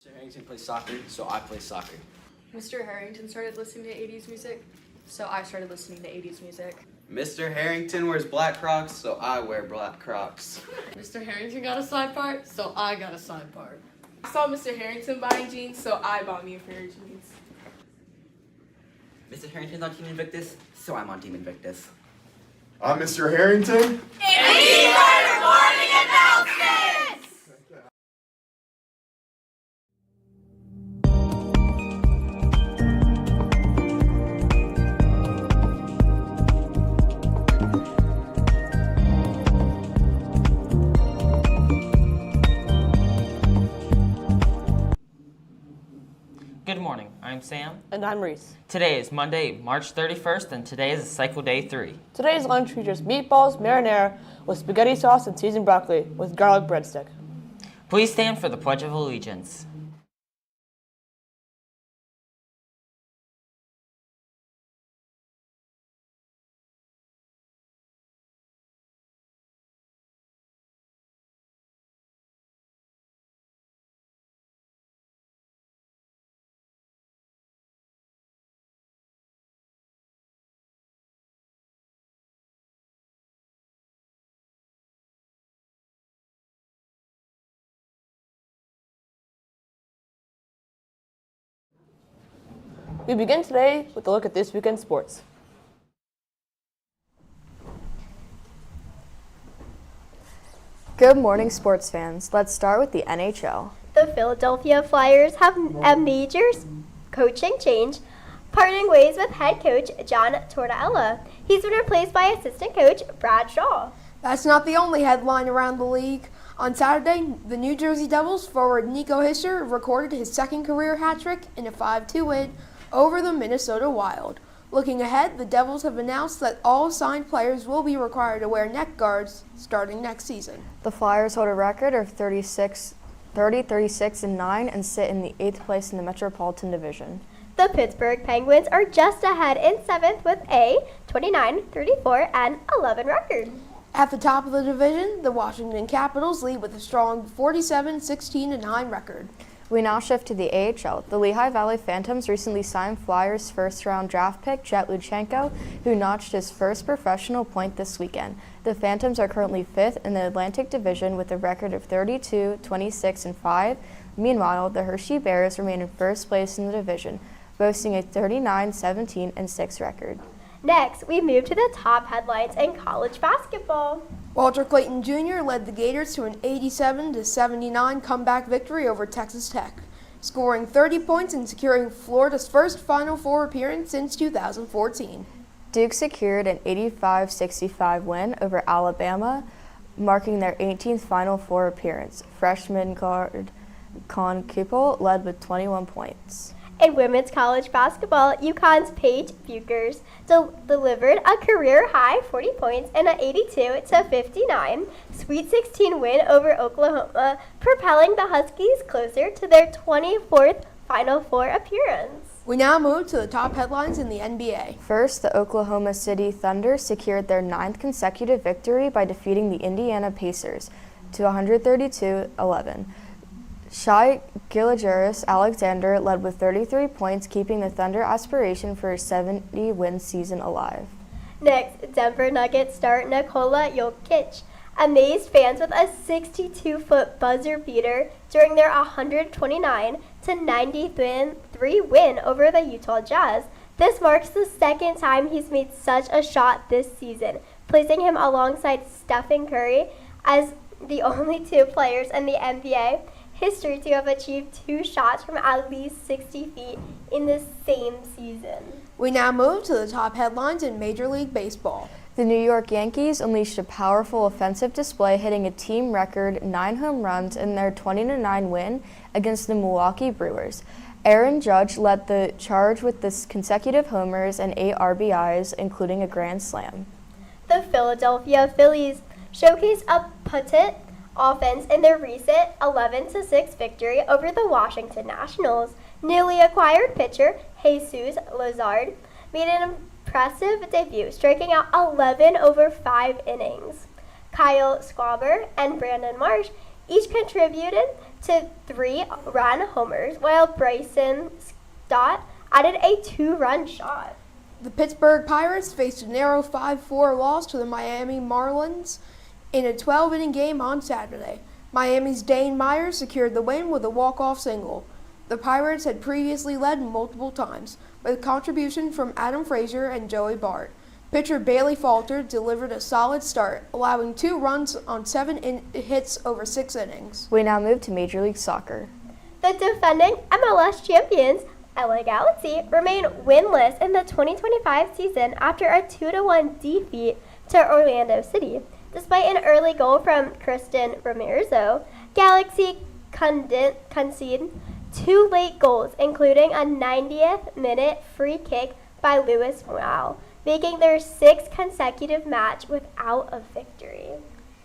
Mr. Harrington plays soccer, so I play soccer. Mr. Harrington started listening to 80s music, so I started listening to 80s music. Mr. Harrington wears black Crocs, so I wear black Crocs. Mr. Harrington got a side part, so I got a side part. I saw Mr. Harrington buying jeans, so I bought me a pair of jeans. Mr. Harrington's on Team Invictus, so I'm on Team Invictus. I'm Mr. Harrington. Indy Morning Announcements! Good morning, I'm Sam. And I'm Reese. Today is Monday, March 31st, and today is Cycle Day 3. Today's lunch features meatballs marinara with spaghetti sauce and seasoned broccoli with garlic breadstick. Please stand for the Pledge of Allegiance. We begin today with a look at this weekend's sports. Good morning, sports fans. Let's start with the NHL. The Philadelphia Flyers have a major coaching change, parting ways with head coach John Tortorella. He's been replaced by assistant coach Brad Shaw. That's not the only headline around the league. On Saturday, the New Jersey Devils forward Nico Hischier recorded his second career hat trick in a 5-2 win over the Minnesota Wild. Looking ahead, the Devils have announced that all signed players will be required to wear neck guards starting next season. The Flyers hold a record of 36-9 and sit in the 8th place in the Metropolitan Division. The Pittsburgh Penguins are just ahead in 7th with a 29-34-11 record. At the top of the division, the Washington Capitals lead with a strong 47-16-9 record. We now shift to the AHL. The Lehigh Valley Phantoms recently signed Flyers' first-round draft pick, Jet Luchenko, who notched his first professional point this weekend. The Phantoms are currently 5th in the Atlantic Division with a record of 32-26-5. Meanwhile, the Hershey Bears remain in first place in the division, boasting a 39-17-6 record. Next, we move to the top headlines in college basketball. Walter Clayton Jr. led the Gators to an 87-79 comeback victory over Texas Tech, scoring 30 points and securing Florida's first Final Four appearance since 2014. Duke secured an 85-65 win over Alabama, marking their 18th Final Four appearance. Freshman guard Con Kippel led with 21 points. In women's college basketball, UConn's Paige Buchers delivered a career-high 40 points and an 82-59 Sweet 16 win over Oklahoma, propelling the Huskies closer to their 24th Final Four appearance. We now move to the top headlines in the NBA. First, the Oklahoma City Thunder secured their 9th consecutive victory by defeating the Indiana Pacers to 132-11. Shai Gilgeous-Alexander led with 33 points, keeping the Thunder aspiration for a 70-win season alive. Next, Denver Nuggets star Nikola Jokic amazed fans with a 62-foot buzzer beater during their 129-93 win over the Utah Jazz. This marks the second time he's made such a shot this season, placing him alongside Stephen Curry as the only two players in the NBA history to have achieved 2 shots from at least 60 feet in the same season. We now move to the top headlines in Major League Baseball. The New York Yankees unleashed a powerful offensive display, hitting a team record 9 home runs in their 20-9 win against the Milwaukee Brewers. Aaron Judge led the charge with this consecutive homers and 8 RBIs, including a grand slam. The Philadelphia Phillies showcased a potent offense in their recent 11-6 victory over the Washington Nationals. Newly acquired pitcher Jesus Lazard made an impressive debut, striking out 11 over 5 innings. Kyle Schwarber and Brandon Marsh each contributed to 3-run homers, while Bryson Stott added a 2-run shot. The Pittsburgh Pirates faced a narrow 5-4 loss to the Miami Marlins in a 12-inning game on Saturday. Miami's Dane Myers secured the win with a walk-off single. The Pirates had previously led multiple times, with contribution from Adam Frazier and Joey Bart. Pitcher Bailey Falter delivered a solid start, allowing 2 runs on 7 hits over 6 innings. We now move to Major League Soccer. The defending MLS champions, LA Galaxy, remain winless in the 2025 season after a 2-1 defeat to Orlando City. Despite an early goal from Kristen Ramirez, Galaxy conceded 2 late goals, including a 90th minute free kick by Luis Moral, making their 6th consecutive match without a victory.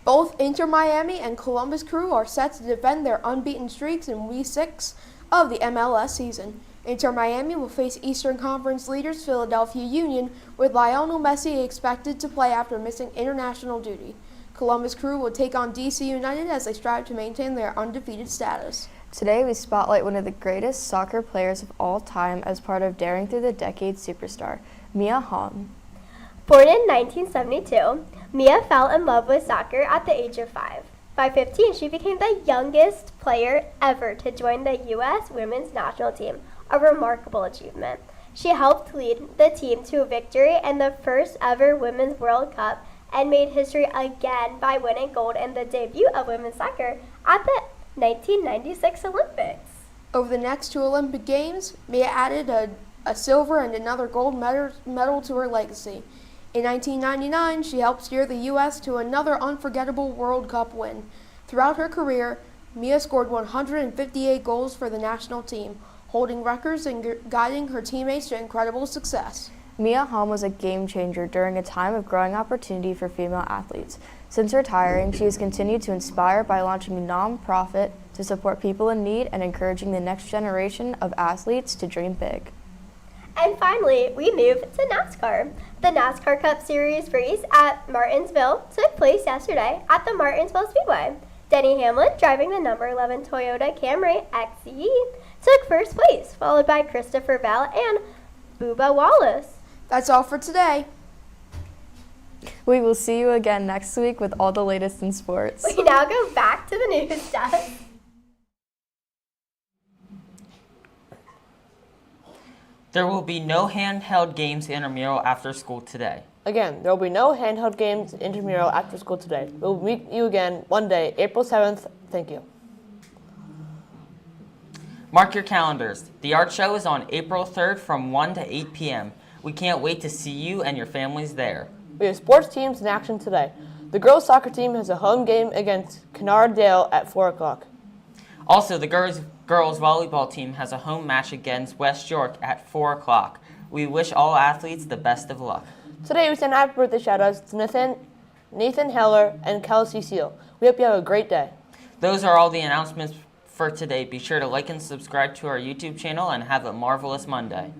Both Inter Miami and Columbus Crew are set to defend their unbeaten streaks in Week 6 of the MLS season. Inter Miami will face Eastern Conference leaders Philadelphia Union, with Lionel Messi expected to play after missing international duty. Columbus Crew will take on DC United as they strive to maintain their undefeated status. Today, we spotlight one of the greatest soccer players of all time as part of Daring Through the Decades superstar, Mia Hamm. Born in 1972, Mia fell in love with soccer at the age of 5. By 15, she became the youngest player ever to join the U.S. women's national team, a remarkable achievement. She helped lead the team to a victory in the first ever Women's World Cup and made history again by winning gold in the debut of women's soccer at the 1996 Olympics. Over the next 2 Olympic Games, Mia added a silver and another gold medal to her legacy. In 1999, she helped steer the U.S. to another unforgettable World Cup win. Throughout her career, Mia scored 158 goals for the national team, holding records and guiding her teammates to incredible success. Mia Hamm was a game changer during a time of growing opportunity for female athletes. Since retiring, she has continued to inspire by launching a non-profit to support people in need and encouraging the next generation of athletes to dream big. And finally, we move to NASCAR. The NASCAR Cup Series race at Martinsville took place yesterday at the Martinsville Speedway. Denny Hamlin, driving the number 11 Toyota Camry XE, took first place, followed by Christopher Bell and Bubba Wallace. That's all for today. We will see you again next week with all the latest in sports. We now go back to the news desk. There will be no handheld games intramural after school today. Again, there will be no handheld games intramural after school today. We will meet you again Monday, April 7th. Thank you. Mark your calendars. The art show is on April 3rd from 1 to 8 p.m. We can't wait to see you and your families there. We have sports teams in action today. The girls' soccer team has a home game against Cordell at 4 o'clock. Also, the girls' volleyball team has a home match against West York at 4 o'clock. We wish all athletes the best of luck. Today we send happy birthday shout-outs to Nathan Heller and Kelsey Seal. We hope you have a great day. Those are all the announcements for today. Be sure to like and subscribe to our YouTube channel and have a marvelous Monday.